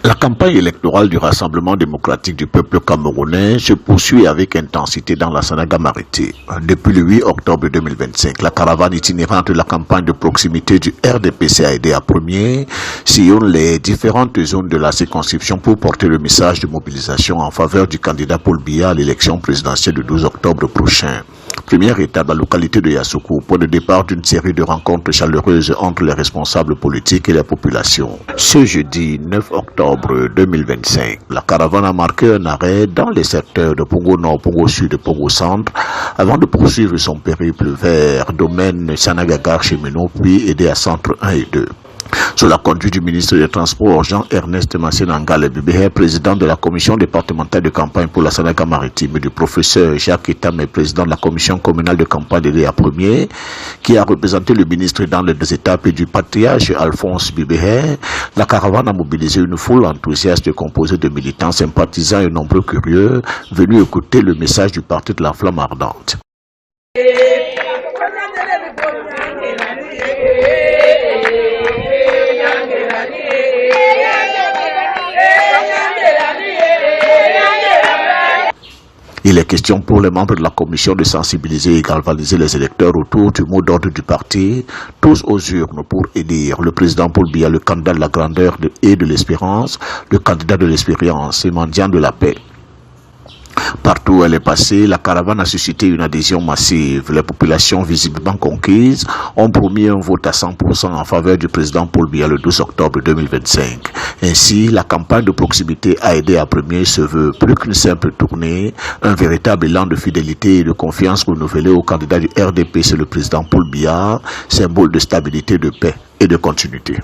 La campagne électorale du Rassemblement démocratique du peuple camerounais se poursuit avec intensité dans la Sanaga-Mariti. Depuis le 8 octobre 2025, la caravane itinérante de la campagne de proximité du RDPC à premier sillonne les différentes zones de la circonscription pour porter le message de mobilisation en faveur du candidat Paul Biya à l'élection présidentielle du 12 octobre prochain. Première étape, la localité de Yassoukou, point de départ d'une série de rencontres chaleureuses entre les responsables politiques et la population. Ce jeudi 9 octobre 2025, la caravane a marqué un arrêt dans les secteurs de Pongo Nord, Pongo Sud et Pongo Centre avant de poursuivre son périple vers domaine Sanagagar Cheminot puis aider à Centre 1 et 2. Sous la conduite du ministre des Transports, Jean-Ernest Massénangal Bibéhe, président de la commission départementale de campagne pour la Sanaga-Maritime, et du professeur Jacques Etamé, président de la commission communale de campagne de l'EA premier, qui a représenté le ministre dans les deux étapes, et du patriarche Alphonse Bibéhe, la caravane a mobilisé une foule enthousiaste composée de militants, sympathisants et nombreux curieux, venus écouter le message du parti de la Flamme Ardente. Il est question pour les membres de la commission de sensibiliser et galvaniser les électeurs autour du mot d'ordre du parti, tous aux urnes pour élire le président Paul Biya, le candidat de la grandeur et de l'espérance, le candidat de l'expérience et mendiant de la paix. Partout où elle est passée, la caravane a suscité une adhésion massive. Les populations visiblement conquises ont promis un vote à 100% en faveur du président Paul Biya le 12 octobre 2025. Ainsi, la campagne de proximité a aidé à premier se veut plus qu'une simple tournée, un véritable élan de fidélité et de confiance renouvelé au candidat du RDPC, le président Paul Biya, symbole de stabilité, de paix et de continuité.